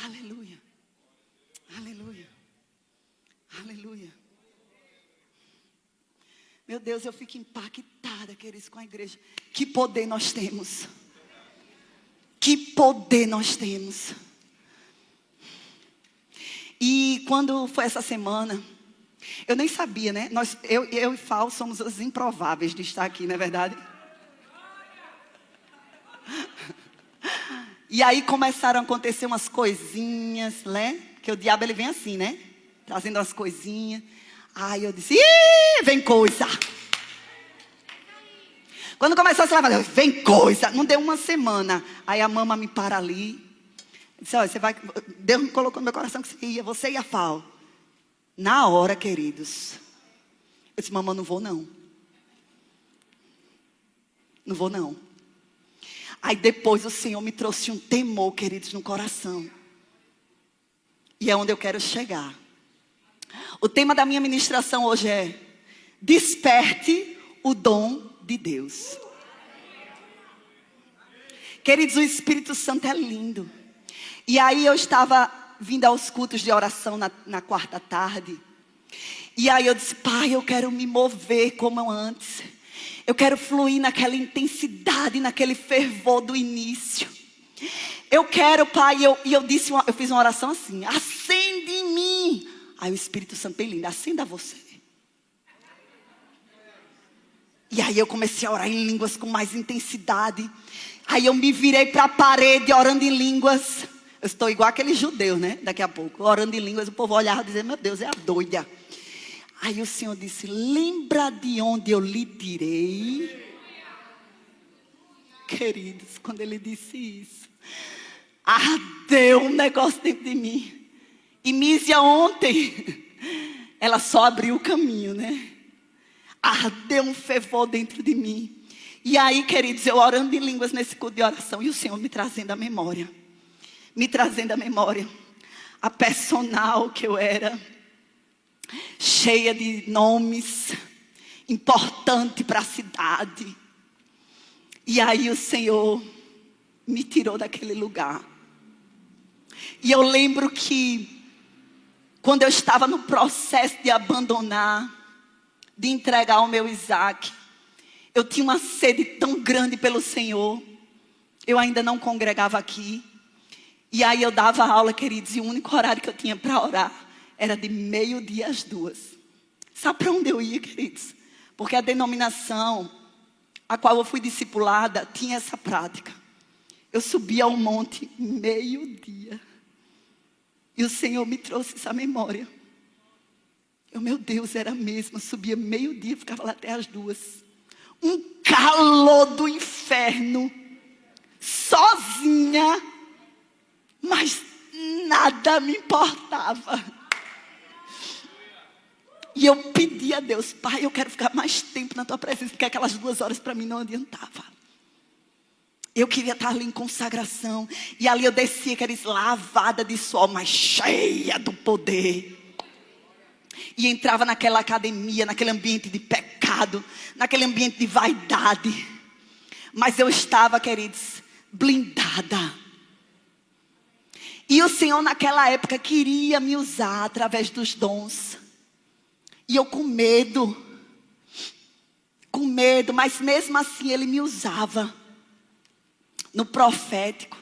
Aleluia. Aleluia. Aleluia. Meu Deus, eu fico impactada, queridos, com a igreja. Que poder nós temos. Que poder nós temos. E quando foi essa semana, eu nem sabia, né? Eu e Fal somos os improváveis de estar aqui, não é verdade? E aí começaram a acontecer umas coisinhas, né? Que o diabo ele vem assim, né? Trazendo umas coisinhas. Aí eu disse, ih, vem coisa. Quando começou a se lavar, vem coisa. Não deu uma semana. Aí a mama me para ali. Disse, olha, você vai... Deus me colocou no meu coração que você ia Fal. Na hora, queridos. Eu disse, mamãe, não vou não. Não vou não. Aí depois o Senhor me trouxe um temor, queridos, no coração. E é onde eu quero chegar. O tema da minha ministração hoje é: desperte o dom de Deus. Queridos, o Espírito Santo é lindo. E aí eu estava vindo aos cultos de oração na quarta tarde. E aí eu disse, Pai, eu quero me mover como antes. Eu quero fluir naquela intensidade, naquele fervor do início. Eu quero, Pai, eu fiz uma oração assim: acende em mim. Aí o Espírito Santo bem lindo, acenda você. E aí eu comecei a orar em línguas com mais intensidade. Aí eu me virei para a parede orando em línguas. Eu estou igual aquele judeu, né? Daqui a pouco, orando em línguas, o povo olhava e dizia, meu Deus, é a doida. Aí o Senhor disse, lembra de onde eu lhe tirei? Queridos, quando Ele disse isso, ardeu um negócio dentro de mim. E Mísia ontem, ela só abriu o caminho, né? Ardeu um fervor dentro de mim. E aí, queridos, eu orando em línguas nesse culto de oração, e o Senhor me trazendo a memória. Me trazendo a memória. A personal que eu era. Cheia de nomes. Importante para a cidade. E aí o Senhor me tirou daquele lugar. E eu lembro que quando eu estava no processo de abandonar, de entregar o meu Isaac, eu tinha uma sede tão grande pelo Senhor. Eu ainda não congregava aqui. E aí eu dava aula, queridos, e o único horário que eu tinha para orar era de 12:00 às 2:00. Sabe para onde eu ia, queridos? Porque a denominação a qual eu fui discipulada tinha essa prática. Eu subia ao monte 12:00. E o Senhor me trouxe essa memória. Meu Deus, era mesmo. Eu subia 12:00, ficava lá até as 2:00. Um calor do inferno. Sozinha. Mas nada me importava. E eu pedi a Deus, Pai, eu quero ficar mais tempo na tua presença, porque aquelas 2 horas para mim não adiantava. Eu queria estar ali em consagração. E ali eu descia, queridos, lavada de sol, mas cheia do poder. E entrava naquela academia, naquele ambiente de pecado, naquele ambiente de vaidade. Mas eu estava, queridos, blindada. E o Senhor naquela época queria me usar através dos dons. E eu com medo, mas mesmo assim Ele me usava. No profético.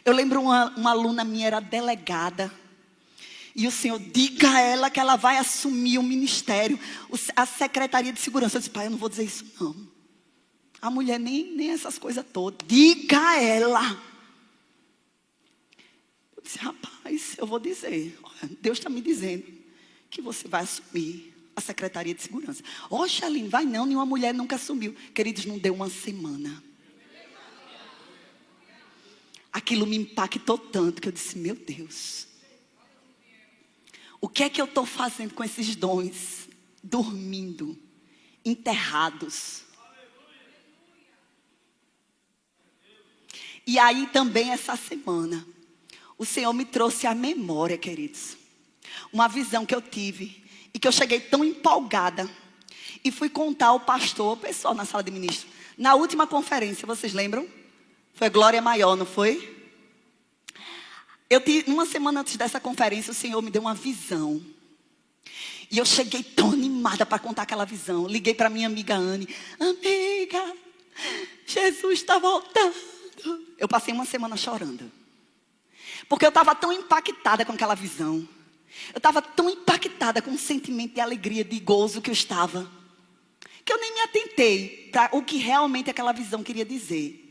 Eu lembro uma aluna minha era delegada. E o Senhor, diga a ela que ela vai assumir o ministério, a secretaria de segurança. Eu disse, Pai, eu não vou dizer isso não. A mulher nem essas coisas todas. Diga a ela. Eu disse, rapaz, eu vou dizer. Deus está me dizendo que você vai assumir a secretaria de segurança. Xaline, vai não, nenhuma mulher nunca assumiu. Queridos, não deu uma semana. Aquilo me impactou tanto que eu disse, meu Deus. O que é que eu estou fazendo com esses dons? Dormindo, enterrados. E aí também essa semana, o Senhor me trouxe à memória, queridos. Uma visão que eu tive e que eu cheguei tão empolgada. E fui contar ao pastor, o pessoal na sala de ministro. Na última conferência, vocês lembram? Foi Glória Maior, não foi? Uma semana antes dessa conferência, o Senhor me deu uma visão. E eu cheguei tão animada para contar aquela visão. Liguei para minha amiga Anne. Amiga, Jesus está voltando. Eu passei uma semana chorando. Porque eu estava tão impactada com aquela visão. Eu estava tão impactada com o sentimento de alegria, de gozo que eu estava, que eu nem me atentei para o que realmente aquela visão queria dizer.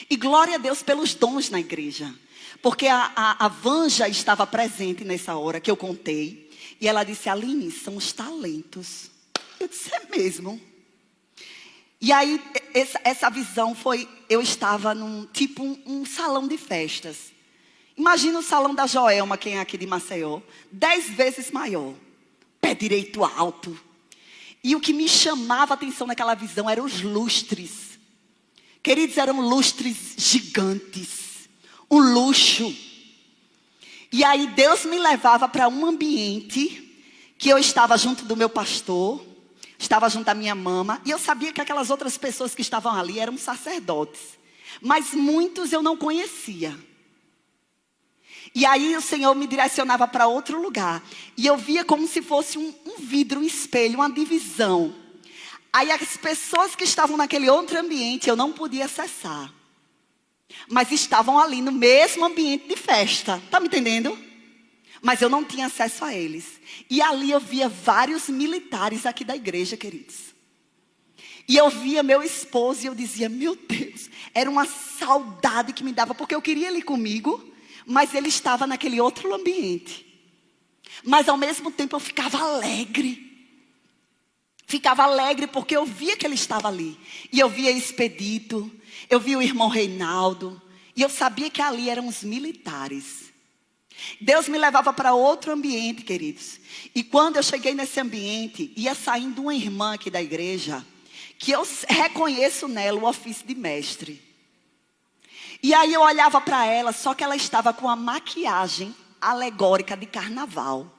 E glória a Deus pelos dons na igreja. Porque a Vanja estava presente nessa hora que eu contei. E ela disse: Aline, são os talentos. Eu disse: é mesmo. E aí essa visão foi, eu estava num tipo um salão de festas. Imagina o salão da Joelma, quem é aqui de Maceió, 10 vezes maior, pé direito alto. E o que me chamava a atenção naquela visão eram os lustres. Queridos, eram lustres gigantes, um luxo. E aí Deus me levava para um ambiente que eu estava junto do meu pastor, estava junto da minha mama, e eu sabia que aquelas outras pessoas que estavam ali eram sacerdotes, mas muitos eu não conhecia. E aí o Senhor me direcionava para outro lugar. E eu via como se fosse um vidro, um espelho, uma divisão. Aí as pessoas que estavam naquele outro ambiente eu não podia acessar. Mas estavam ali no mesmo ambiente de festa. Está me entendendo? Mas eu não tinha acesso a eles. E ali eu via vários militares aqui da igreja, queridos. E eu via meu esposo e eu dizia: meu Deus, era uma saudade que me dava. Porque eu queria ele comigo, mas ele estava naquele outro ambiente. Mas ao mesmo tempo eu ficava alegre. Ficava alegre porque eu via que ele estava ali. E eu via Expedito, eu via o irmão Reinaldo. E eu sabia que ali eram os militares. Deus me levava para outro ambiente, queridos. E quando eu cheguei nesse ambiente, ia saindo uma irmã aqui da igreja, que eu reconheço nela o ofício de mestre. E aí eu olhava para ela, só que ela estava com a maquiagem alegórica de carnaval.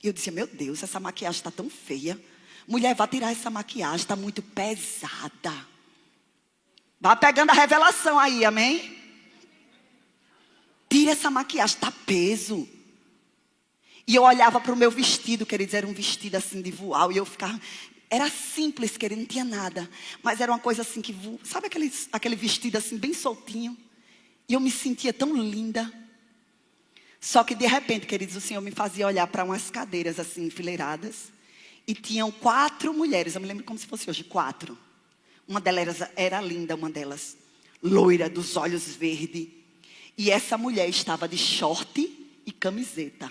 E eu dizia: meu Deus, essa maquiagem está tão feia. Mulher, vá tirar essa maquiagem, está muito pesada. Vá pegando a revelação aí, amém? Tira essa maquiagem, está peso. E eu olhava para o meu vestido, queridos, era um vestido assim de voal. E eu ficava... Era simples, querido, não tinha nada. Mas era uma coisa assim que... Sabe aquele vestido assim bem soltinho? E eu me sentia tão linda. Só que de repente, queridos, o Senhor me fazia olhar para umas cadeiras assim enfileiradas. E tinham 4 mulheres. Eu me lembro como se fosse hoje, 4. Uma delas era linda, uma delas. Loira, dos olhos verdes. E essa mulher estava de short e camiseta.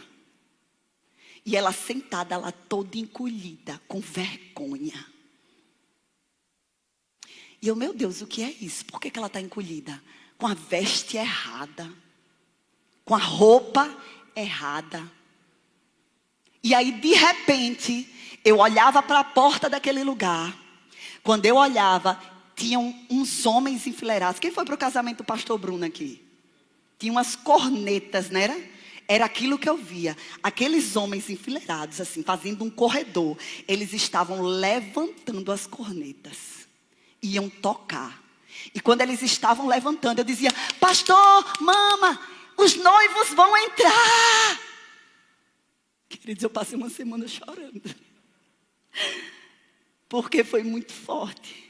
E ela sentada lá toda encolhida, com vergonha. E eu: meu Deus, o que é isso? Por que ela está encolhida? Com a veste errada. Com a roupa errada. E aí, de repente, eu olhava para a porta daquele lugar. Quando eu olhava, tinham uns homens enfileirados. Quem foi para o casamento do pastor Bruno aqui? Tinha umas cornetas, não era? Era aquilo que eu via. Aqueles homens enfileirados, assim, fazendo um corredor. Eles estavam levantando as cornetas. Iam tocar. E quando eles estavam levantando, eu dizia: pastor, mama, os noivos vão entrar. Queridos, eu passei uma semana chorando. Porque foi muito forte.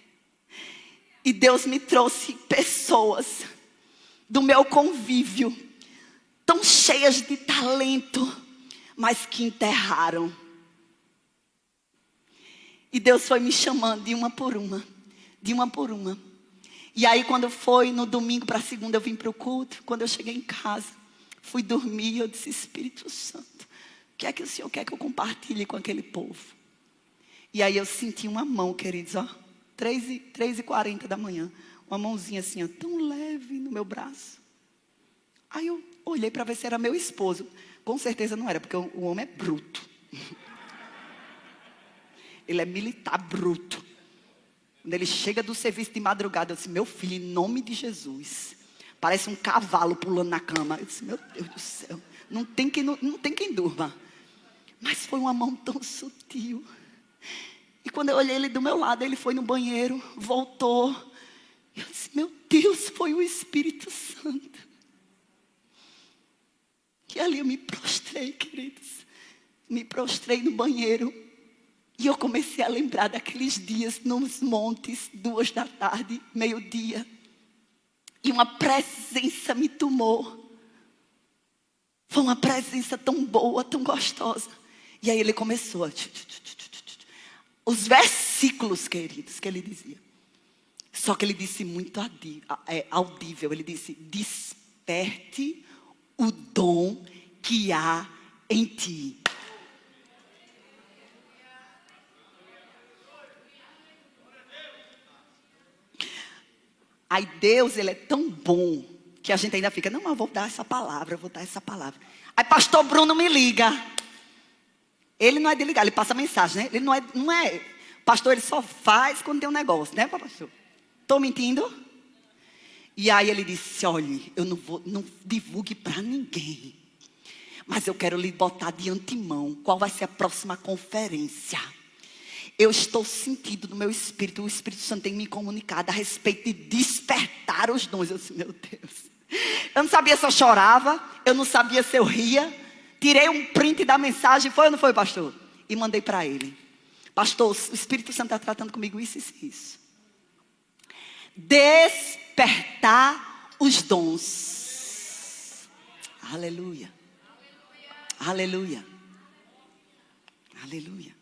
E Deus me trouxe pessoas do meu convívio, tão cheias de talento, mas que enterraram. E Deus foi me chamando de uma por uma, de uma por uma. E aí quando foi no domingo para segunda, eu vim para o culto. Quando eu cheguei em casa, fui dormir, eu disse: Espírito Santo, o que é que o Senhor quer que eu compartilhe com aquele povo? E aí eu senti uma mão, queridos, ó, 3h40 da manhã, uma mãozinha assim, ó, tão leve no meu braço. Aí eu olhei para ver se era meu esposo. Com certeza não era, porque o homem é bruto. Ele é militar bruto. Quando ele chega do serviço de madrugada, eu disse: meu filho, em nome de Jesus. Parece um cavalo pulando na cama. Eu disse: meu Deus do céu. Não tem quem durma. Mas foi uma mão tão sutil. E quando eu olhei ele do meu lado, ele foi no banheiro, voltou. Eu disse: meu Deus, foi o Espírito Santo. ali eu me prostrei, queridos. Me prostrei no banheiro. E eu comecei a lembrar daqueles dias nos montes, 2 da tarde, meio-dia. E uma presença me tomou. Foi uma presença tão boa, tão gostosa. E aí ele começou a... Os versículos, queridos, que ele dizia. Só que ele disse muito audível. Ele disse, desperte o dom que há em ti. Aí Deus, ele é tão bom que a gente ainda fica, não, eu vou dar essa palavra, eu vou dar essa palavra. Aí pastor Bruno me liga. Ele não é de ligar, ele passa mensagem, né? Ele não é. Pastor, ele só faz quando tem um negócio, né, pastor? Estou mentindo? E aí ele disse, olhe, eu não divulgue para ninguém. Mas eu quero lhe botar de antemão qual vai ser a próxima conferência. Eu estou sentindo no meu espírito, o Espírito Santo tem me comunicado a respeito de despertar os dons. Eu disse, meu Deus. Eu não sabia se eu chorava, eu não sabia se eu ria. Tirei um print da mensagem, foi ou não foi, pastor? E mandei para ele. Pastor, o Espírito Santo está tratando comigo isso. Despertar os dons. Aleluia. Aleluia. Aleluia.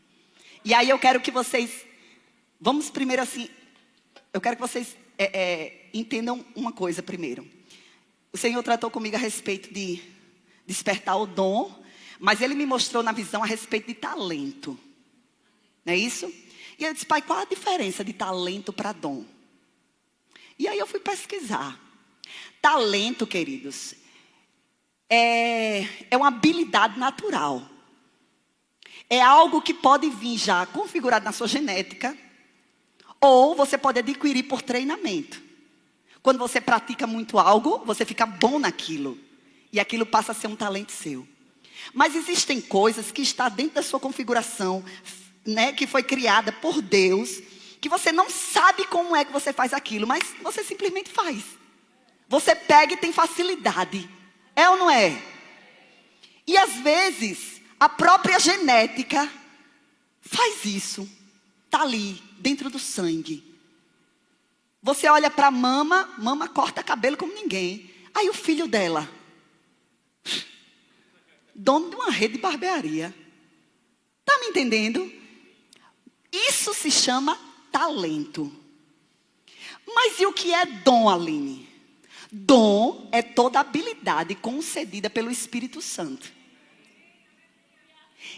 E aí eu quero que vocês, vamos primeiro assim, eu quero que vocês entendam uma coisa primeiro. O Senhor tratou comigo a respeito de despertar o dom, mas Ele me mostrou na visão a respeito de talento. Não é isso? E eu disse, pai, qual a diferença de talento para dom? E aí eu fui pesquisar. Talento, queridos, é uma habilidade natural. É algo que pode vir já configurado na sua genética, ou você pode adquirir por treinamento. Quando você pratica muito algo, você fica bom naquilo. E aquilo passa a ser um talento seu. Mas existem coisas que estão dentro da sua configuração, né, que foi criada por Deus, que você não sabe como é que você faz aquilo, mas você simplesmente faz. Você pega e tem facilidade. É ou não é? E às vezes, a própria genética faz isso. Está ali, dentro do sangue. Você olha para a mama corta cabelo como ninguém. Aí o filho dela, dono de uma rede de barbearia. Está me entendendo? Isso se chama talento. Mas e o que é dom, Aline? Dom é toda habilidade concedida pelo Espírito Santo.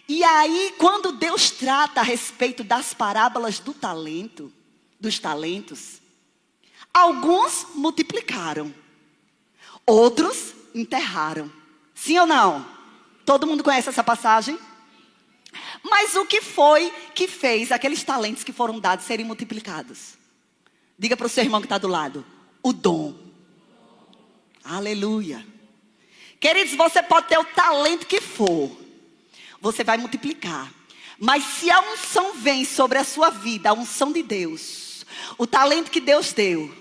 E aí, quando Deus trata a respeito das parábolas do talento, dos talentos, alguns multiplicaram, outros enterraram. Sim ou não? Todo mundo conhece essa passagem? Mas o que foi que fez aqueles talentos que foram dados serem multiplicados? Diga para o seu irmão que está do lado. O dom. Aleluia. Queridos, você pode ter o talento que for. Você vai multiplicar. Mas se a unção vem sobre a sua vida, a unção de Deus, o talento que Deus deu,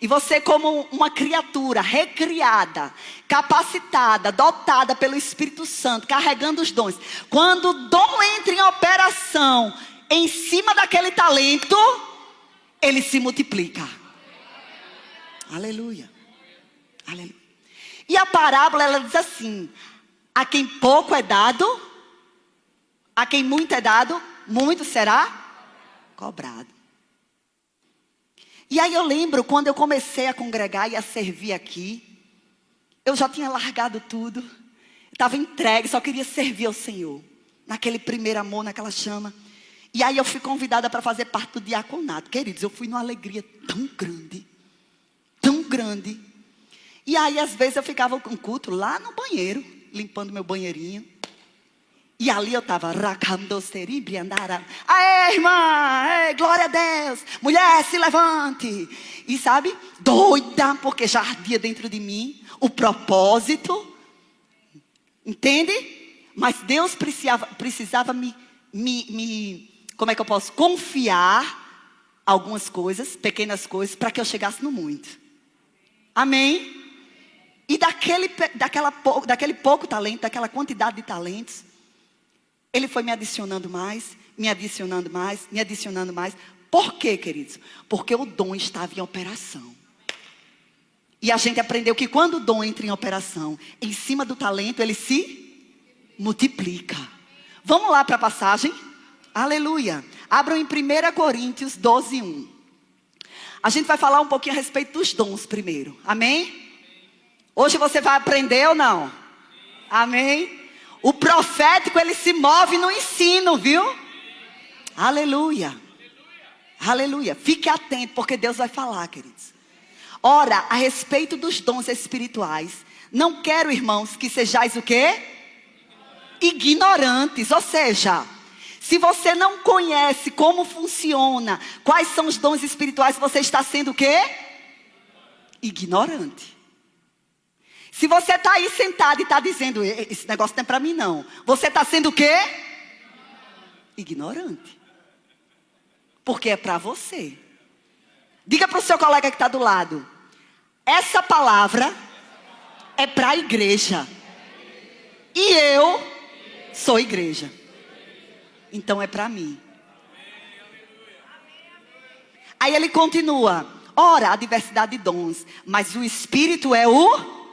e você como uma criatura recriada, capacitada, dotada pelo Espírito Santo, carregando os dons, quando o dom entra em operação em cima daquele talento, ele se multiplica. Aleluia. Aleluia. E a parábola, ela diz assim, a quem pouco é dado, a quem muito é dado, muito será cobrado. E aí eu lembro, quando eu comecei a congregar e a servir aqui, eu já tinha largado tudo. Estava entregue, só queria servir ao Senhor. Naquele primeiro amor, naquela chama. E aí eu fui convidada para fazer parte do diaconato. Queridos, eu fui numa alegria tão grande. Tão grande. E aí às vezes eu ficava com culto lá no banheiro, limpando meu banheirinho. E ali eu estava, aê, irmã, aê, glória a Deus, mulher, se levante. E sabe, doida, porque já ardia dentro de mim o propósito. Entende? Mas Deus precisava me como é que eu posso? Confiar algumas coisas, pequenas coisas, para que eu chegasse no muito. Amém? E daquele pouco talento, daquela quantidade de talentos, ele foi me adicionando mais, me adicionando mais, me adicionando mais. Por quê, queridos? Porque o dom estava em operação. E a gente aprendeu que quando o dom entra em operação, em cima do talento, ele se multiplica. Vamos lá para a passagem? Aleluia. Abram em 1 Coríntios 12:1. A gente vai falar um pouquinho a respeito dos dons primeiro. Amém? Hoje você vai aprender ou não? Amém? O profético, ele se move no ensino, viu? Aleluia. Aleluia. Fique atento, porque Deus vai falar, queridos. Ora, a respeito dos dons espirituais, não quero, irmãos, que sejais o quê? Ignorantes. Ou seja, se você não conhece como funciona, quais são os dons espirituais, você está sendo o quê? Ignorante. Se você está aí sentado e está dizendo, esse negócio não é para mim não. Você está sendo o quê? Ignorante. Porque é para você. Diga para o seu colega que está do lado. Essa palavra é para a igreja. E eu sou igreja. Então é para mim. Aí ele continua. Ora, a diversidade de dons, mas o Espírito é o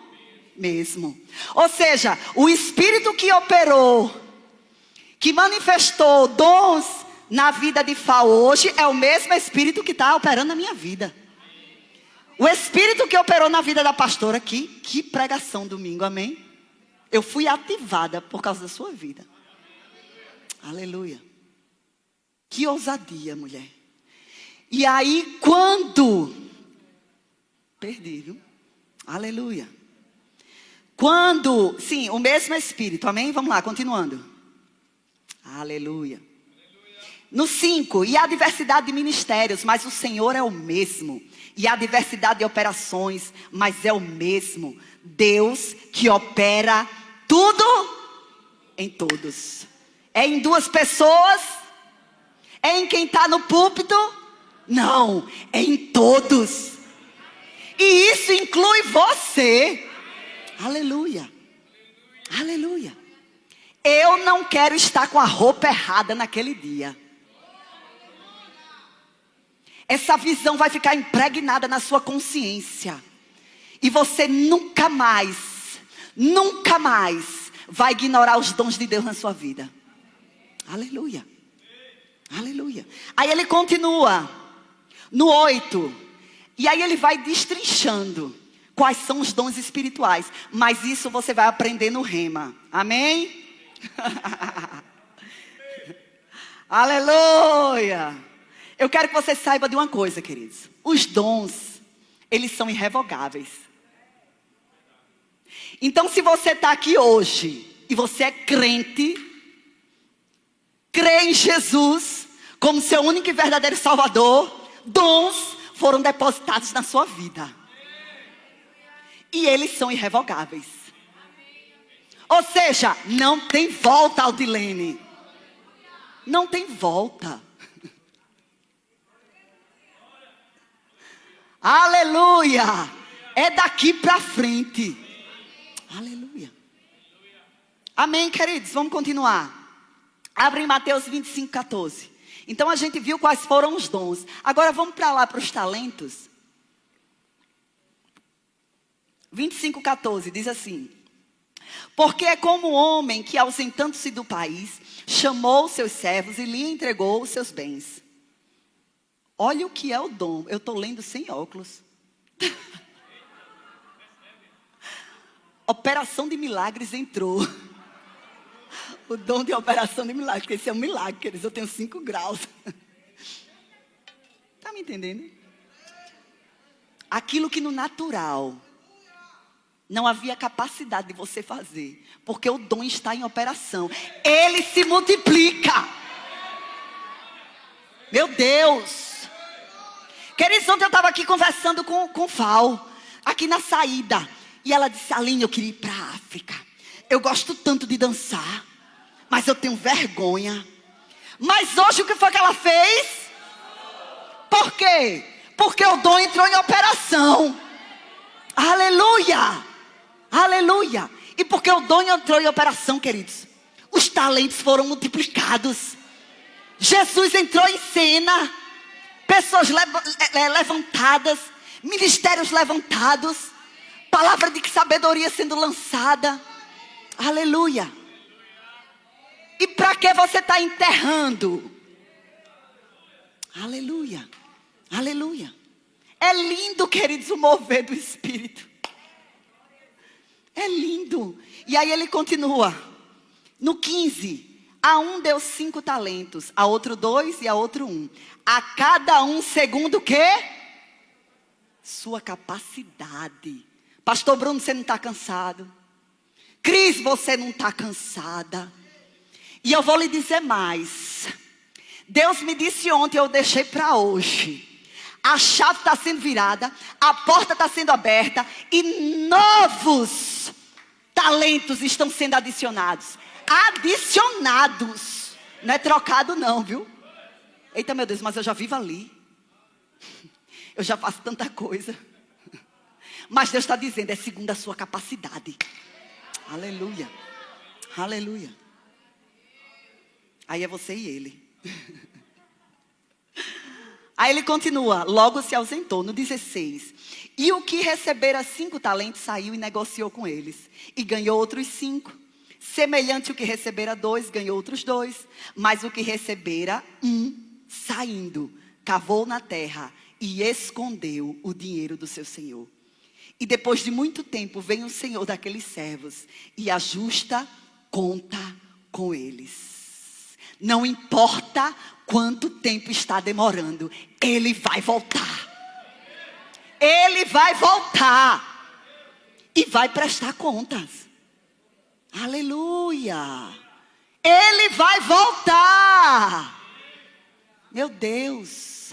mesmo. Ou seja, o Espírito que operou, que manifestou dons na vida de Fal hoje, é o mesmo Espírito que está operando na minha vida. O Espírito que operou na vida da pastora aqui, que pregação domingo, amém? Eu fui ativada por causa da sua vida. Aleluia. Que ousadia, mulher. E aí, quando... Perdi, viu? Aleluia. Quando... Sim, o mesmo Espírito, amém? Vamos lá, continuando. Aleluia. No 5, e há diversidade de ministérios, mas o Senhor é o mesmo. E há diversidade de operações, mas é o mesmo. Deus que opera tudo em todos. É em duas pessoas? É em quem está no púlpito? Não, é em todos. E isso inclui você. Aleluia. Aleluia. Eu não quero estar com a roupa errada naquele dia. Essa visão vai ficar impregnada na sua consciência. E você nunca mais vai ignorar os dons de Deus na sua vida. Aleluia. Aleluia. Aí ele continua no 8. E aí ele vai destrinchando quais são os dons espirituais. Mas isso você vai aprender no Rema. Amém? Aleluia. Eu quero que você saiba de uma coisa, queridos. Os dons, eles são irrevogáveis. Então, se você está aqui hoje e você é crente, crê em Jesus como seu único e verdadeiro Salvador, dons foram depositados na sua vida. E eles são irrevogáveis. Ou seja, não tem volta, Aldilene. Não tem volta. Aleluia. É daqui para frente. Aleluia. Amém, queridos. Vamos continuar. Abre em Mateus 25:14. Então a gente viu quais foram os dons. Agora vamos para lá, para os talentos. 25:14 diz assim: porque é como o homem que, ausentando-se do país, chamou os seus servos e lhe entregou os seus bens. Olha o que é o dom. Eu estou lendo sem óculos. Operação de milagres entrou. O dom de operação de milagres. Porque esse é um milagre, queridos. Eu tenho 5 graus. Está me entendendo? Aquilo que no natural não havia capacidade de você fazer. Porque o dom está em operação. Ele se multiplica. Meu Deus. Queridos, ontem eu estava aqui conversando com Val. Aqui na saída. E ela disse: Aline, eu queria ir para a África. Eu gosto tanto de dançar. Mas eu tenho vergonha. Mas hoje o que foi que ela fez? Por quê? Porque o dom entrou em operação. Aleluia. Aleluia. E porque o dom entrou em operação, queridos, os talentos foram multiplicados. Jesus entrou em cena. Pessoas levantadas, ministérios levantados, palavra de sabedoria sendo lançada. Aleluia. E para que você está enterrando? Aleluia. Aleluia. É lindo, queridos, o mover do Espírito. É lindo. E aí ele continua. No 15. A um deu 5 talentos, a outro 2 e a outro 1. A cada um segundo o quê? Sua capacidade. Pastor Bruno, você não está cansado? Cris, você não está cansada? E eu vou lhe dizer mais. Deus me disse ontem, eu deixei para hoje. A chave está sendo virada, a porta está sendo aberta e novos talentos estão sendo adicionados. Adicionados. Não é trocado não, viu? Eita, meu Deus, mas eu já vivo ali. Eu já faço tanta coisa. Mas Deus está dizendo, é segundo a sua capacidade. Aleluia. Aleluia. Aí é você e ele. Aí ele continua, logo se ausentou, no 16. E o que recebera 5 talentos saiu e negociou com eles. E ganhou outros 5. Semelhante ao que recebera 2, ganhou outros 2. Mas o que recebera 1, saindo, cavou na terra e escondeu o dinheiro do seu senhor. E depois de muito tempo vem o senhor daqueles servos e ajusta conta com eles. Não importa quanto tempo está demorando, ele vai voltar. Ele vai voltar e vai prestar contas. Aleluia. Ele vai voltar. Meu Deus.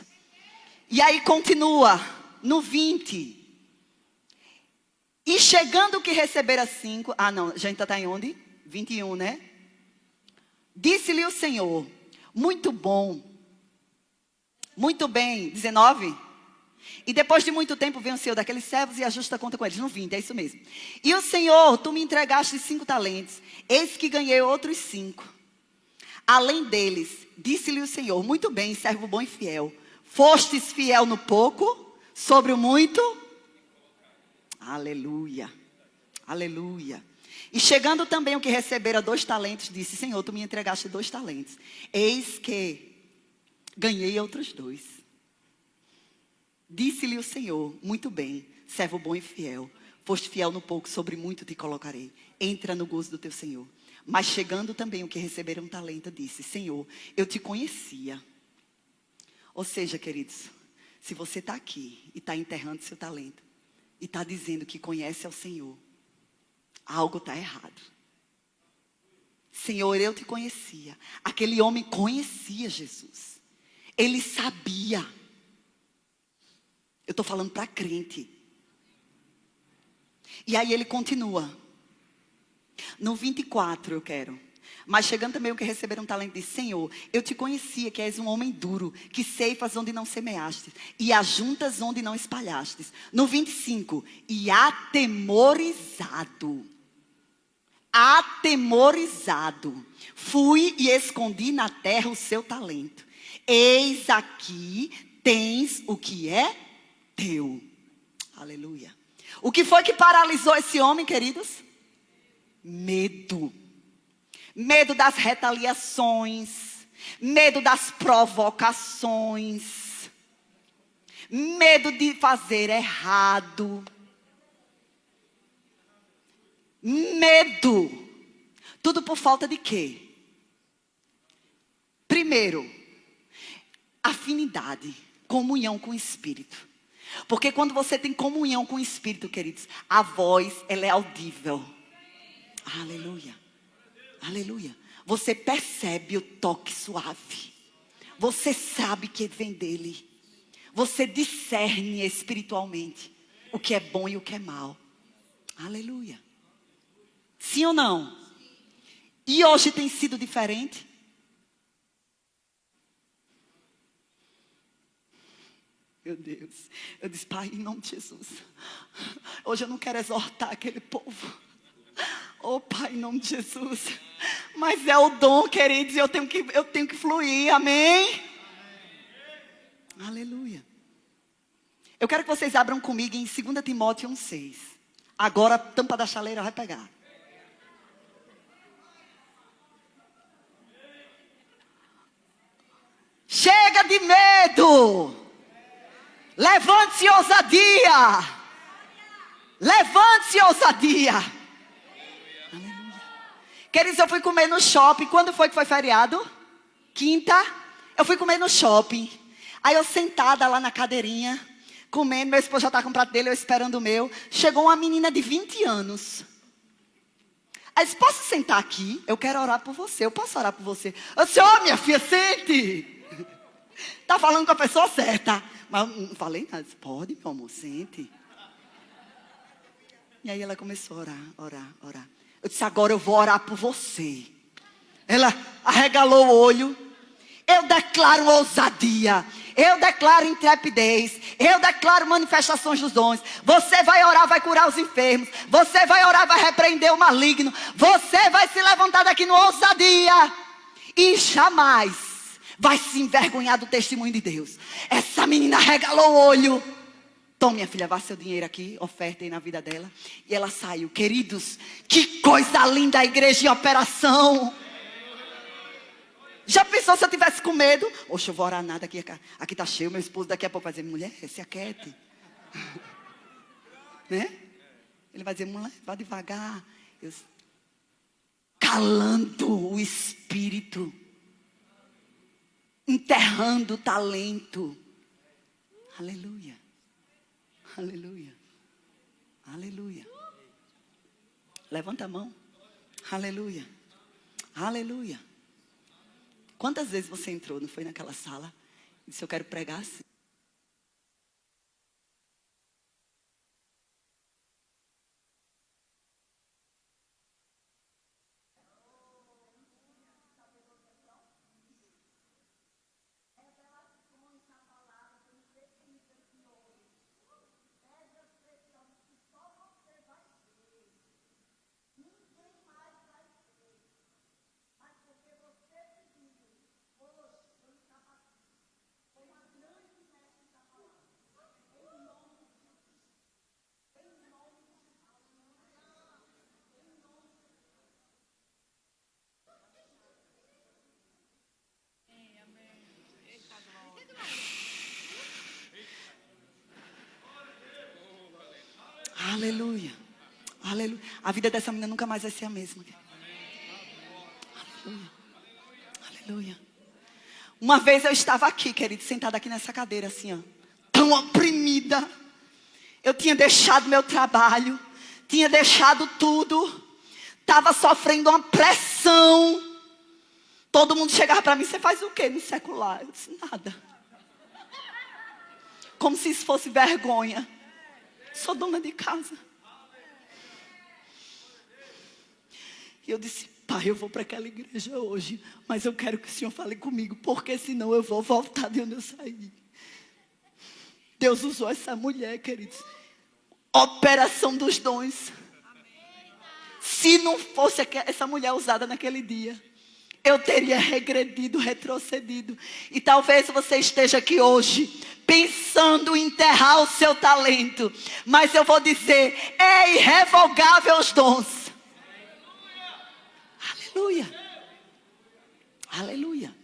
E aí continua no 20. E chegando o que recebera 5. Ah não, a gente está em onde? 21, né? Disse-lhe o Senhor, muito bom, muito bem. 19. E depois de muito tempo vem o Senhor daqueles servos e ajusta a conta com eles. No 20, é isso mesmo. E o Senhor, tu me entregaste 5 talentos. Eis que ganhei outros 5. Além deles, disse-lhe o Senhor, muito bem, servo bom e fiel. Fostes fiel no pouco, sobre o muito. Aleluia. Aleluia. E chegando também o que recebera 2 talentos, disse, Senhor, tu me entregaste 2 talentos. Eis que ganhei outros 2. Disse-lhe o Senhor, muito bem, servo bom e fiel. Foste fiel no pouco, sobre muito te colocarei. Entra no gozo do teu Senhor. Mas chegando também o que receberam um talento, disse, Senhor, eu te conhecia. Ou seja, queridos, se você está aqui e está enterrando seu talento, e está dizendo que conhece ao Senhor, algo está errado. Senhor, eu te conhecia. Aquele homem conhecia Jesus. Ele sabia. Eu estou falando para crente. E aí ele continua. No 24 eu quero. Mas chegando também o que receberam um talento, disse, Senhor, eu te conhecia que és um homem duro, que ceifas onde não semeastes, e ajuntas onde não espalhastes. No 25, e atemorizado, fui e escondi na terra o seu talento. Eis aqui tens o que é teu. Aleluia. O que foi que paralisou esse homem, queridos? Medo. Medo das retaliações, medo das provocações, medo de fazer errado, medo. Tudo por falta de quê? Primeiro, afinidade, comunhão com o Espírito. Porque quando você tem comunhão com o Espírito, queridos, a voz, ela é audível. Aleluia. Aleluia. Você percebe o toque suave. Você sabe que vem dele. Você discerne espiritualmente o que é bom e o que é mal. Aleluia. Sim ou não? E hoje tem sido diferente? meu Deus. Eu disse, Pai, em nome de Jesus, hoje eu não quero exortar aquele povo. Oh, Pai, em nome de Jesus. Mas é o dom, queridos, e eu tenho que fluir, amém? Aleluia. Eu quero que vocês abram comigo em 2 Timóteo 1,6. Agora a tampa da chaleira vai pegar. Chega de medo. Levante-se, ousadia. Levante-se, ousadia. Aleluia. Queridos, eu fui comer no shopping. Quando foi que foi feriado? Quinta. Eu fui comer no shopping. Aí eu sentada lá na cadeirinha, comendo. Meu esposo já está com o prato dele, eu esperando o meu. Chegou uma menina de 20 anos. Aí disse, posso sentar aqui? Eu quero orar por você. Eu posso orar por você? Eu disse, minha filha, sente. Tá falando com a pessoa certa. Mas eu não falei nada. Disse, pode, meu amor, sente. E aí ela começou a orar. Eu disse, agora eu vou orar por você. Ela arregalou o olho. Eu declaro ousadia. Eu declaro intrepidez. Eu declaro manifestações dos dons. Você vai orar, vai curar os enfermos. Você vai orar, vai repreender o maligno. Você vai se levantar daqui no ousadia. E jamais vai se envergonhar do testemunho de Deus. Essa menina regalou o olho. Toma, minha filha, vá seu dinheiro aqui, oferta aí na vida dela. E ela saiu. Queridos, que coisa linda a igreja em operação. Já pensou se eu tivesse com medo? Oxe, eu vou orar nada aqui. Aqui tá cheio, meu esposo daqui a pouco vai dizer, mulher, se aquiete. Né? Ele vai dizer, mulher, vá devagar. Calando o espírito. Enterrando o talento. Aleluia. Aleluia. Aleluia. Levanta a mão. Aleluia. Aleluia. Quantas vezes você entrou, não foi naquela sala? E disse, eu quero pregar assim. Aleluia. Aleluia. A vida dessa menina nunca mais vai ser a mesma. Aleluia. Aleluia. Uma vez eu estava aqui, querido, sentada aqui nessa cadeira assim, ó, tão oprimida. Eu tinha deixado meu trabalho, tinha deixado tudo. Estava sofrendo uma pressão. Todo mundo chegava para mim, você faz o quê no secular? Eu disse, nada. Como se isso fosse vergonha. Sou dona de casa. E eu disse, pai, eu vou para aquela igreja hoje, mas eu quero que o Senhor fale comigo, porque senão eu vou voltar de onde eu saí. Deus usou essa mulher, queridos. Operação dos dons. Se não fosse essa mulher usada naquele dia, eu teria regredido, retrocedido. E talvez você esteja aqui hoje pensando em enterrar o seu talento. Mas eu vou dizer, é irrevogável os dons. Aleluia. Aleluia.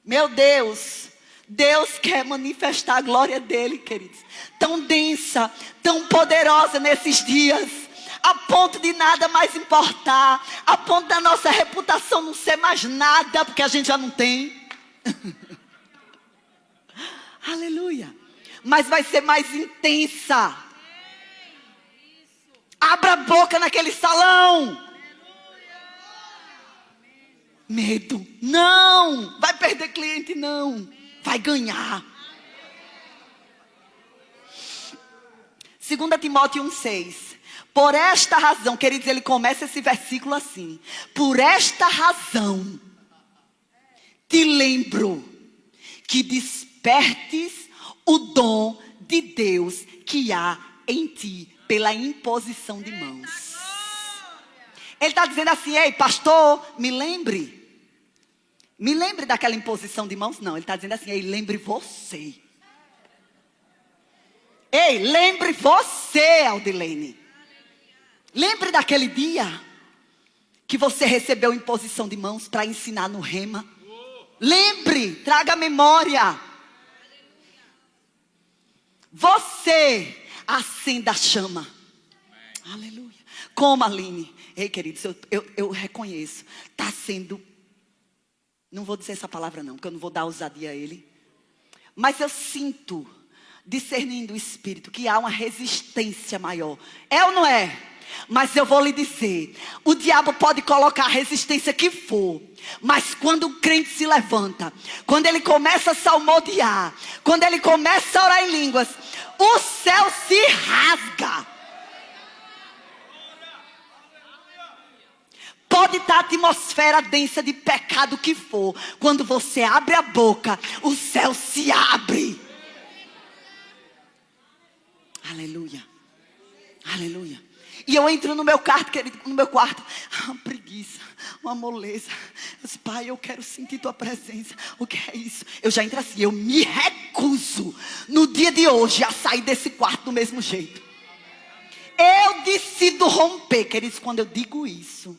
Meu Deus, Deus quer manifestar a glória dele, queridos. Tão densa, tão poderosa nesses dias. A ponto de nada mais importar. A ponto da nossa reputação não ser mais nada, porque a gente já não tem. Aleluia. Mas vai ser mais intensa. Abra a boca naquele salão. Medo. Não. Vai perder cliente, não. Vai ganhar. 2 Timóteo 1,6. Por esta razão, queridos, ele começa esse versículo assim. Por esta razão, te lembro que despertes o dom de Deus que há em ti pela imposição de mãos. Ele está dizendo assim: ei, pastor, me lembre daquela imposição de mãos. Não, ele está dizendo assim: ei, lembre você. Ei, lembre você, Aldilene. Lembre daquele dia que você recebeu imposição de mãos para ensinar no Rema. Lembre, traga a memória. Você acenda a chama. Aleluia. Como, Aline? Ei, queridos, eu reconheço. Está sendo... Não vou dizer essa palavra não, porque eu não vou dar ousadia a ele. Mas eu sinto, discernindo o Espírito, que há uma resistência maior. É ou não é? Mas eu vou lhe dizer, o diabo pode colocar a resistência que for, mas quando o crente se levanta, quando ele começa a salmodiar, quando ele começa a orar em línguas, o céu se rasga. Pode estar a atmosfera densa de pecado que for, quando você abre a boca, o céu se abre. Aleluia. Aleluia. E eu entro no meu quarto, querido, uma preguiça, uma moleza. Eu disse: pai, eu quero sentir tua presença. O que é isso? Eu já entro assim: eu me recuso no dia de hoje a sair desse quarto do mesmo jeito. Eu decido romper, queridos, quando eu digo isso.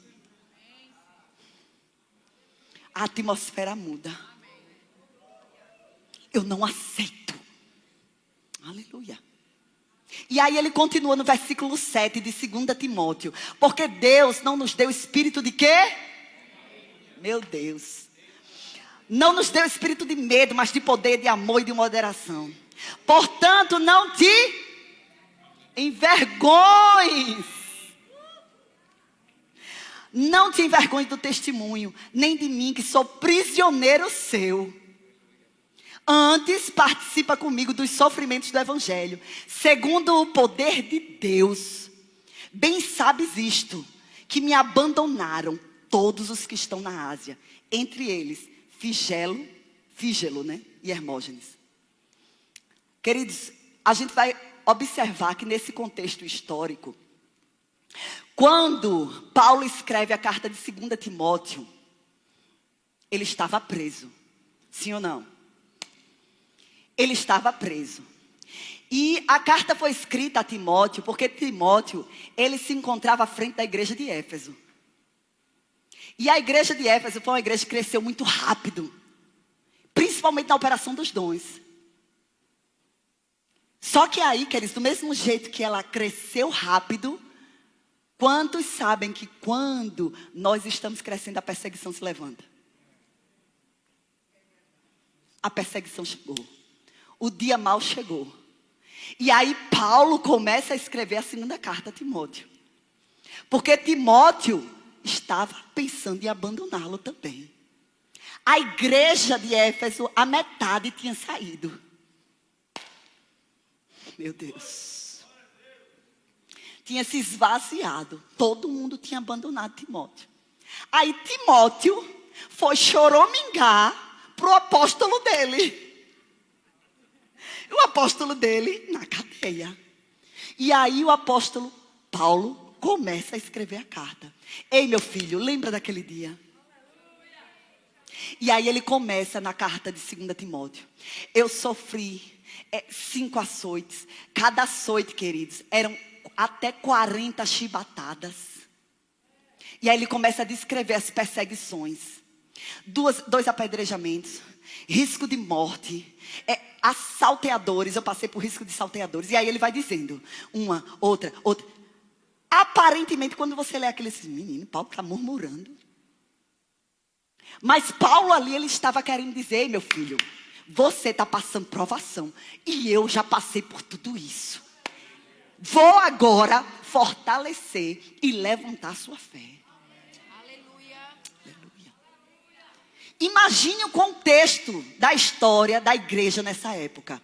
A atmosfera muda. Eu não aceito. Aleluia. E aí ele continua no versículo 7 de 2 Timóteo. Porque Deus não nos deu espírito de quê? Meu Deus. Não nos deu espírito de medo, mas de poder, de amor e de moderação. Portanto, não te envergonhes. Não te envergonhes do testemunho, nem de mim, que sou prisioneiro seu. Antes, participa comigo dos sofrimentos do Evangelho, segundo o poder de Deus. Bem sabes isto, que me abandonaram todos os que estão na Ásia, entre eles Fígelo, né? E Hermógenes. Queridos, a gente vai observar que nesse contexto histórico, quando Paulo escreve a carta de 2 Timóteo, ele estava preso. Sim ou não? Ele estava preso. E a carta foi escrita a Timóteo, porque Timóteo, ele se encontrava à frente da igreja de Éfeso. E a igreja de Éfeso foi uma igreja que cresceu muito rápido. Principalmente na operação dos dons. Só que aí, queridos, do mesmo jeito que ela cresceu rápido, quantos sabem que quando nós estamos crescendo, a perseguição se levanta? A perseguição chegou. O dia mau chegou. E aí Paulo começa a escrever a segunda carta a Timóteo. Porque Timóteo estava pensando em abandoná-lo também. A igreja de Éfeso, a metade tinha saído. Meu Deus. Tinha se esvaziado. Todo mundo tinha abandonado Timóteo. Aí Timóteo foi choramingar para o apóstolo dele. O apóstolo dele na cadeia. E aí o apóstolo Paulo começa a escrever a carta. Ei, meu filho, lembra daquele dia? E aí ele começa na carta de 2 Timóteo. Eu sofri 5 açoites. Cada açoite, queridos, eram até 40 chibatadas. E aí ele começa a descrever as perseguições. 2 apedrejamentos. Risco de morte. Assalteadores. Eu passei por risco de salteadores. E aí ele vai dizendo. Uma, outra. Aparentemente, quando você lê aquele... Menino, Paulo está murmurando. Mas Paulo ali, ele estava querendo dizer: ei, meu filho, você está passando provação. E eu já passei por tudo isso. Vou agora fortalecer e levantar sua fé. Aleluia. Aleluia. Imagine o contexto da história da igreja nessa época.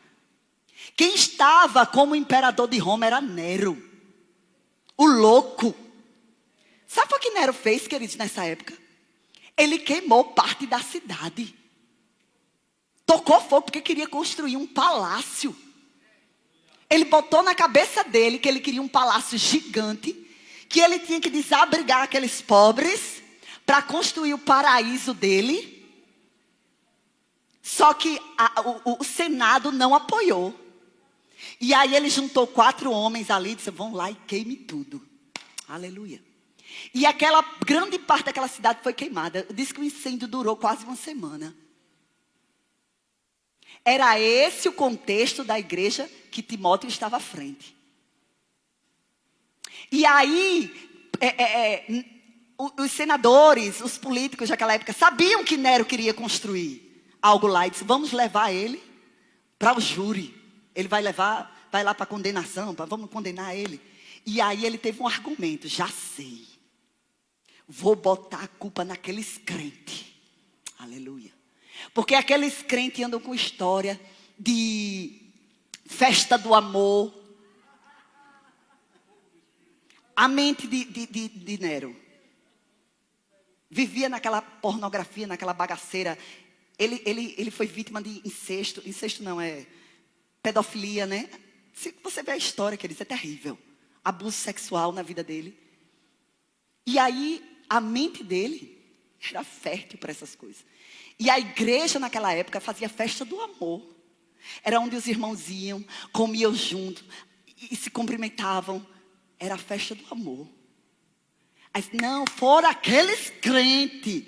Quem estava como imperador de Roma era Nero. O louco. Sabe o que Nero fez, queridos, nessa época? Ele queimou parte da cidade. Tocou fogo porque queria construir um palácio. Ele botou na cabeça dele que ele queria um palácio gigante, que ele tinha que desabrigar aqueles pobres para construir o paraíso dele. Só que o Senado não apoiou. E aí ele juntou 4 homens ali e disse: vão lá e queime tudo. Aleluia. E aquela grande parte daquela cidade foi queimada. Diz que o incêndio durou quase uma semana. Era esse o contexto da igreja que Timóteo estava à frente. E aí, os senadores, os políticos daquela época sabiam que Nero queria construir algo lá. E disse: vamos levar ele para o júri. Ele vai lá para a condenação, vamos condenar ele. E aí ele teve um argumento: já sei. Vou botar a culpa naqueles crentes. Aleluia. Porque aqueles crentes andam com história de festa do amor. A mente de Nero vivia naquela pornografia, naquela bagaceira. Ele foi vítima de incesto. Incesto não, é pedofilia, né? Se você vê a história, queridos, é terrível. Abuso sexual na vida dele. E aí, a mente dele era fértil para essas coisas. E a igreja naquela época fazia festa do amor. Era onde os irmãos iam, comiam junto e se cumprimentavam. Era a festa do amor. Mas não, foram aqueles crentes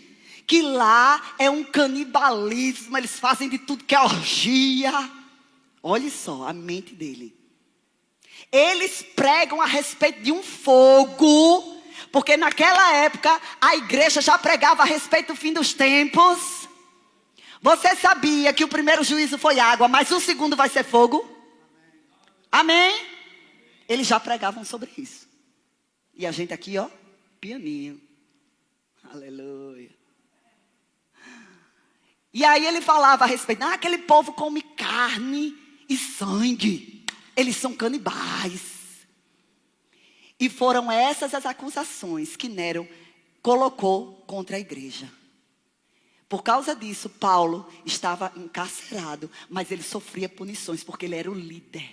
que lá é um canibalismo. Eles fazem de tudo que é orgia. Olha só a mente dele. Eles pregam a respeito de um fogo. Porque naquela época a igreja já pregava a respeito do fim dos tempos. Você sabia que o primeiro juízo foi água, mas o segundo vai ser fogo? Amém? Eles já pregavam sobre isso. E a gente aqui, ó, pianinho. Aleluia. E aí ele falava a respeito: aquele povo come carne e sangue. Eles são canibais. E foram essas as acusações que Nero colocou contra a igreja. Por causa disso, Paulo estava encarcerado, mas ele sofria punições porque ele era o líder.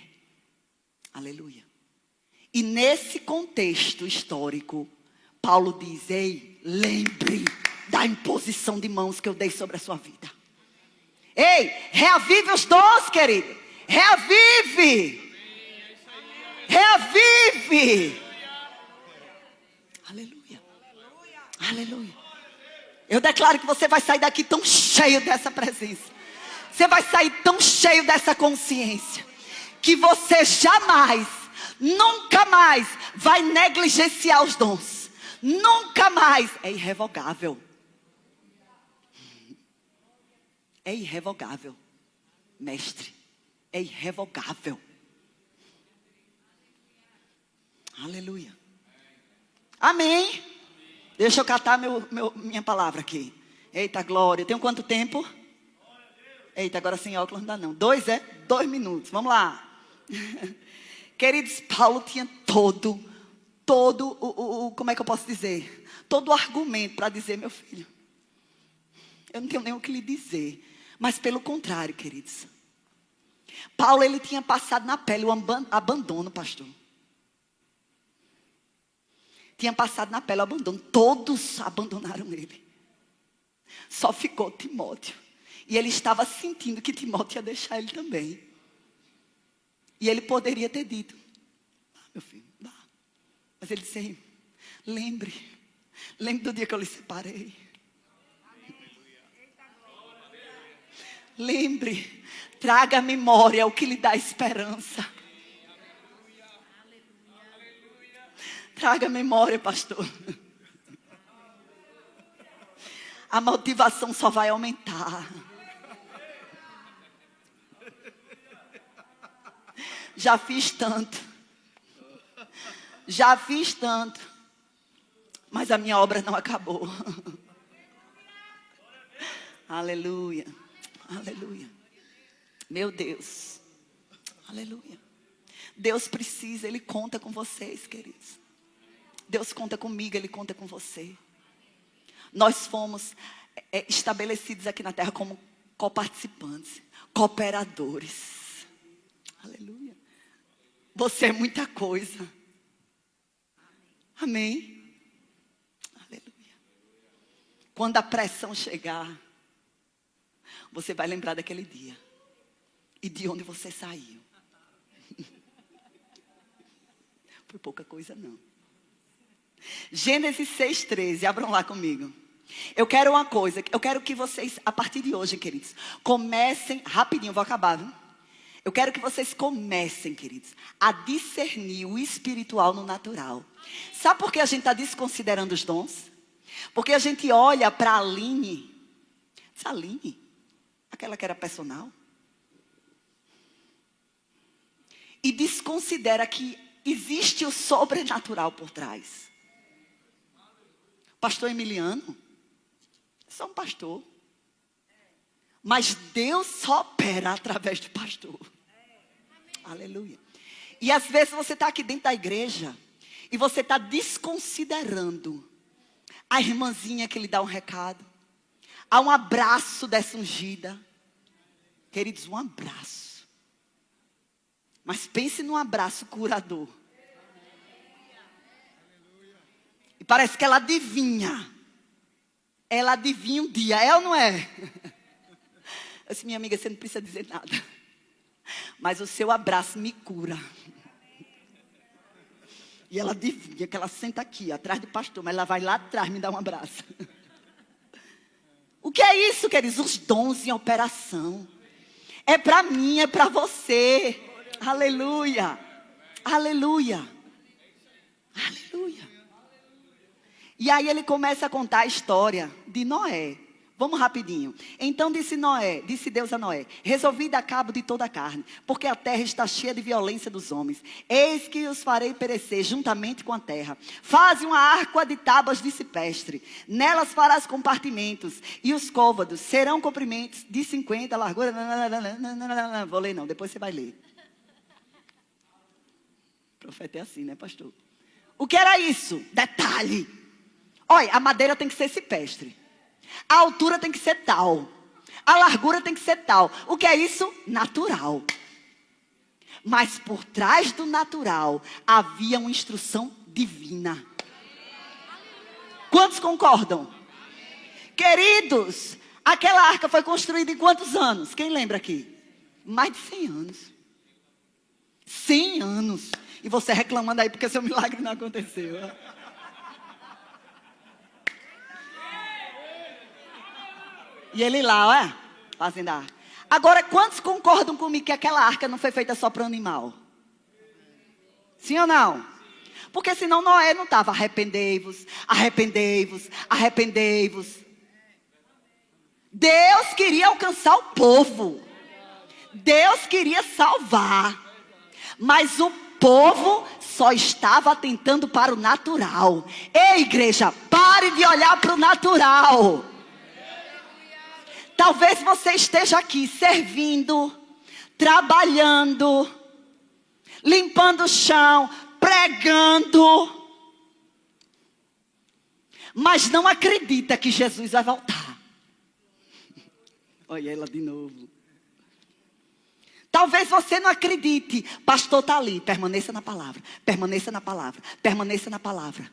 Aleluia. E nesse contexto histórico, Paulo diz: ei, lembre da imposição de mãos que eu dei sobre a sua vida. Ei, reavive os dons, querido. Reavive. Reavive. Aleluia. Aleluia. Eu declaro que você vai sair daqui tão cheio dessa presença. Você vai sair tão cheio dessa consciência, que você jamais, nunca mais vai negligenciar os dons. Nunca mais. É irrevogável. É irrevogável. Mestre, é irrevogável. Aleluia. Amém. Deixa eu catar minha palavra aqui. Eita, glória. Tenho quanto tempo? Eita, agora sem óculos não dá não. 2 minutos. Vamos lá. Queridos, Paulo tinha todo como é que eu posso dizer? Todo o argumento para dizer: meu filho, eu não tenho nem o que lhe dizer. Mas pelo contrário, queridos, Paulo, ele tinha passado na pele o abandono, pastor. Tinha passado na pele o abandono. Todos abandonaram ele. Só ficou Timóteo. E ele estava sentindo que Timóteo ia deixar ele também. E ele poderia ter dito: meu filho, vá. Mas ele disse: lembre do dia que eu lhe separei. Lembre, traga à memória o que lhe dá esperança. Traga à memória, pastor. A motivação só vai aumentar. Já fiz tanto. Mas a minha obra não acabou. Aleluia. Aleluia. Meu Deus. Aleluia. Deus precisa, Ele conta com vocês, queridos. Deus conta comigo, Ele conta com você. Nós fomos estabelecidos aqui na terra como coparticipantes, cooperadores. Aleluia. Você é muita coisa. Amém. Aleluia. Quando a pressão chegar, você vai lembrar daquele dia e de onde você saiu. Foi pouca coisa não. Gênesis 6:13, abram lá comigo. Eu quero uma coisa, eu quero que vocês, a partir de hoje, queridos, comecem, rapidinho, vou acabar, viu? Eu quero que vocês comecem, queridos, a discernir o espiritual no natural. Sabe por que a gente está desconsiderando os dons? Porque a gente olha para a Aline, essa Aline, aquela que era personal, e desconsidera que existe o sobrenatural por trás. Pastor Emiliano, só um pastor. Mas Deus só opera através do pastor. Aleluia. E às vezes você está aqui dentro da igreja e você está desconsiderando a irmãzinha que lhe dá um recado. Há um abraço dessa ungida. Queridos, um abraço. Mas pense num abraço curador. E parece que ela adivinha. Ela adivinha um dia, é ou não é? Eu disse, minha amiga, você não precisa dizer nada. Mas o seu abraço me cura. E ela adivinha que ela senta aqui, atrás do pastor, mas ela vai lá atrás me dar um abraço. O que é isso, queridos? Os dons em operação. É para mim, é para você. Aleluia. Aleluia. Aleluia. E aí ele começa a contar a história de Noé. Vamos rapidinho. Então disse Deus a Noé: resolvi dar cabo de toda a carne, porque a terra está cheia de violência dos homens. Eis que os farei perecer juntamente com a terra. Faze uma arca de tábuas de cipestre. Nelas farás compartimentos, e os côvados serão comprimentos de 50, largura. Vou ler não, depois você vai ler. O profeta é assim, né, pastor? O que era isso? Detalhe. Olha, a madeira tem que ser cipestre. A altura tem que ser tal. A largura tem que ser tal. O que é isso? Natural. Mas por trás do natural havia uma instrução divina. Quantos concordam? Queridos, aquela arca foi construída em quantos anos? Quem lembra aqui? Mais de 100 anos. 100 anos. E você reclamando aí porque seu milagre não aconteceu. E ele lá, olha, fazendo a arca. Agora, quantos concordam comigo que aquela arca não foi feita só para o animal? Sim ou não? Porque senão Noé não estava arrependei-vos, arrependei-vos, arrependei-vos. Deus queria alcançar o povo. Deus queria salvar. Mas o povo só estava atentando para o natural. Ei, igreja, pare de olhar para o natural. Talvez você esteja aqui servindo, trabalhando, limpando o chão, pregando, mas não acredita que Jesus vai voltar. Olha ela de novo. Talvez você não acredite, pastor está ali, permaneça na palavra, permaneça na palavra, permaneça na palavra.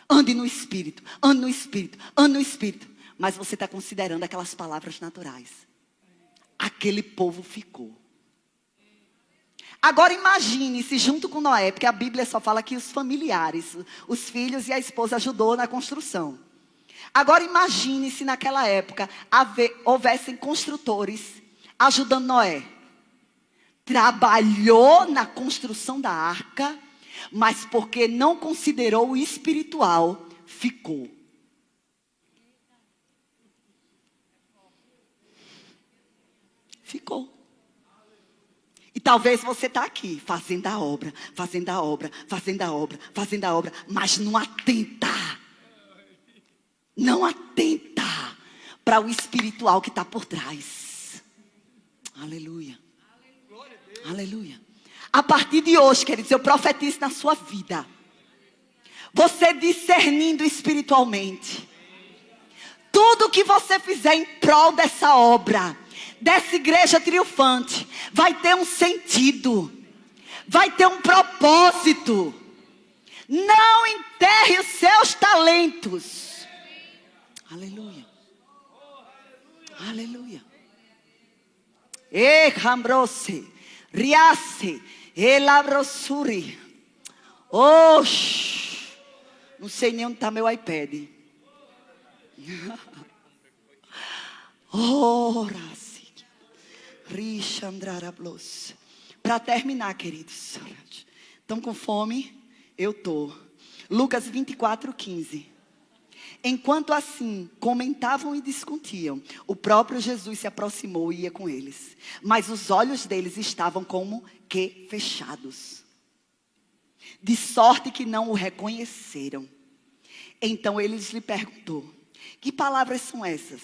Ande no Espírito, ande no Espírito, ande no Espírito. Mas você está considerando aquelas palavras naturais. Aquele povo ficou. Agora imagine se junto com Noé, porque a Bíblia só fala que os familiares, os filhos e a esposa ajudou na construção. Agora imagine se naquela época houvessem construtores ajudando Noé. Trabalhou na construção da arca, mas porque não considerou o espiritual, ficou. Ficou. E talvez você está aqui, fazendo a obra, fazendo a obra, fazendo a obra, fazendo a obra, mas não atenta. Não atenta para o espiritual que está por trás. Aleluia. Aleluia. A partir de hoje, queridos, eu profetizo na sua vida. Você discernindo espiritualmente. Tudo que você fizer em prol dessa obra, dessa igreja triunfante, vai ter um sentido, vai ter um propósito. Não enterre os seus talentos. Aleluia. Aleluia. Hambrose, riasse, elabrosuri. Oxi. Não sei nem onde está meu iPad. Para terminar, queridos. Estão com fome? Eu estou. Lucas 24:15. Enquanto assim comentavam e discutiam, o próprio Jesus se aproximou e ia com eles. Mas os olhos deles estavam como que fechados, de sorte que não o reconheceram. Então eles lhe perguntou: que palavras são essas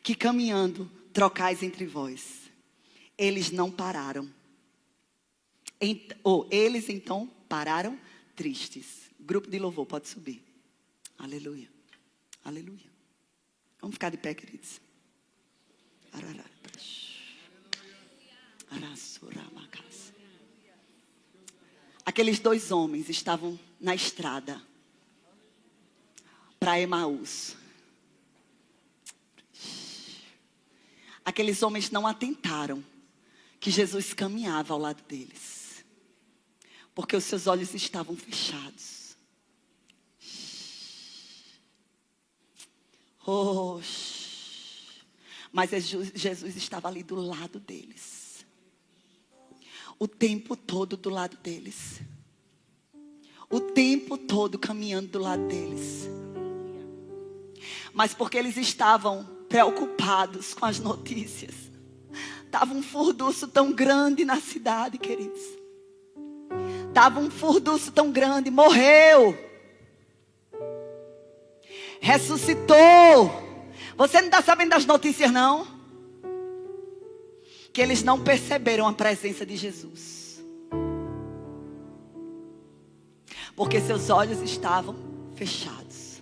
que caminhando trocais entre vós? Eles não pararam. Eles então pararam tristes. Grupo de louvor, pode subir. Aleluia. Aleluia. Vamos ficar de pé, queridos. Aqueles dois homens estavam na estrada para Emaús. Aqueles homens não atentaram que Jesus caminhava ao lado deles, porque os seus olhos estavam fechados. Mas Jesus estava ali do lado deles, o tempo todo do lado deles, o tempo todo caminhando do lado deles. Mas porque eles estavam preocupados com as notícias, estava um furdunço tão grande na cidade, queridos. Estava um furdunço tão grande, morreu, ressuscitou. Você não está sabendo das notícias, não? Que eles não perceberam a presença de Jesus, porque seus olhos estavam fechados.